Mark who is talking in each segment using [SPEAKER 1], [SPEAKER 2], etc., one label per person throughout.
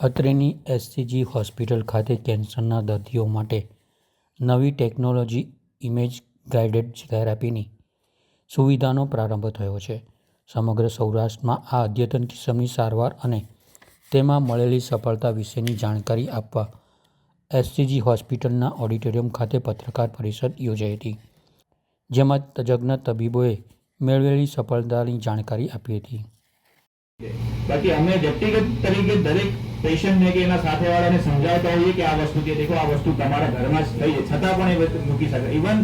[SPEAKER 1] અત્રેની SCG hospital ખાતે કેન્સરના દર્દીઓ માટે નવી ટેકનોલોજી ઇમેજ ગાઇડેડ થેરાપીની સુવિધાનો પ્રારંભ થયો છે. સમગ્ર સૌરાષ્ટ્રમાં આ અદ્યતન કિસ્મની સારવાર અને તેમાં મળેલી સફળતા વિશેની જાણકારી આપવા એસસીજી હોસ્પિટલના ઓડિટોરિયમ ખાતે પત્રકાર પરિષદ યોજાઈ હતી, જેમાં તજજ્ઞ તબીબોએ મેળવેલી સફળતાની જાણકારી આપી હતી.
[SPEAKER 2] बाकी અમે વ્યક્તિગત તરીકે દરેક પેશન્ટને કે એના સાથેવાળાને સમજાવતા હોઈએ કે આ વસ્તુ કે દેખો આ વસ્તુ તમારા ઘરમાં જ થઈ જાય, છતાં પણ એ મૂકી શકે. ઇવન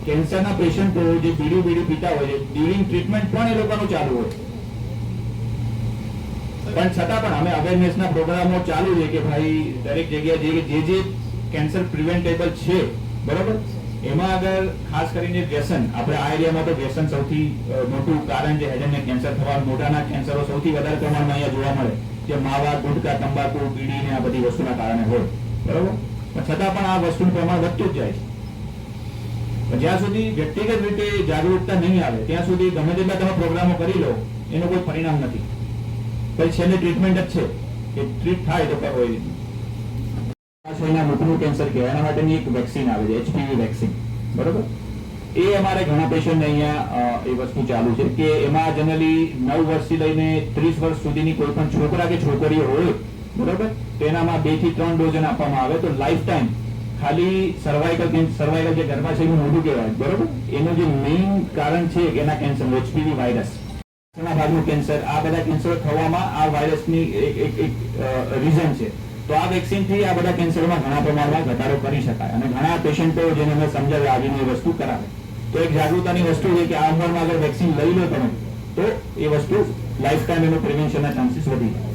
[SPEAKER 2] કેન્સરના પેશન્ટો જે બીડી પીતા હોય છે, ડ્યુરિંગ ટ્રીટમેન્ટ પણ એ લોકોનું ચાલુ હોય, પણ છતાં પણ અમે અવેરનેસના પ્રોગ્રામો ચાલુ છે કે ભાઈ દરેક જગ્યાએ જે કેન્સર પ્રિવેન્ટેબલ છે, બરોબર, એમાં અગર ખાસ કરીને વ્યસન, આપણે આ એરિયામાં તો વ્યસન સૌથી મોટું કારણ છે હેડ એન્ડ કેન્સર થવા. મોઢાના કેન્સરો સૌથી વધારે પ્રમાણમાં અહીંયા જોવા મળે, જે માવા, ગુટકા, તંબાકુ, બીડી ને આ બધી વસ્તુના કારણે હોય, બરોબર, પણ છતાં પણ આ વસ્તુનું પ્રમાણ વધતું જ જાય છે. જ્યાં સુધી વ્યક્તિગત રીતે જાગૃતતા નહીં આવે ત્યાં સુધી ગમે તેટલા તમે પ્રોગ્રામો કરી લો, એનું કોઈ પરિણામ નથી. પછી છેલ્લે ટ્રીટમેન્ટ જ છે કે ટ્રીટ થાય તો કરવો. મુખનું કેન્સર કહેવાય, એના માટેની એક વેક્સિન આવે છે, HPV વેક્સિન, બરોબર. એ અમારે ઘણા પેશન્ટ અહીંયા એ વસ્તુ ચાલુ છે કે એમાં જનરલી 9 વર્ષથી લઈને 30 વર્ષ સુધીની કોઈ પણ છોકરા કે છોકરીઓ હોય, બરોબર, તો એનામાં 2 થી 3 ડોઝ આપવામાં આવે તો લાઈફ ટાઈમ ખાલી સર્વાઇકલ જે ગર્ભાશયનું મોઢું કહેવાય, બરોબર, એનું જે મેઇન કારણ છે એના કેન્સર, HPV વાયરસ, એના ભાગનું કેન્સર, આ બધા કેન્સર થવામાં આ વાયરસની એક રીઝન છે. તો આ વેક્સિનથી આ બધા કેન્સરમાં ઘણા પ્રમાણમાં ઘટાડો કરી શકાય અને ઘણા પેશન્ટો જેને અમે સમજાવી આવીને એ વસ્તુ કરાવે. તો એક જાગૃતતાની વસ્તુ છે કે આ ઉંમરમાં અગર વેક્સિન લઈ લો તમે તો એ વસ્તુ લાઈફ ટાઈમ એનું પ્રિવેન્શનના ચાન્સીસ વધી જાય.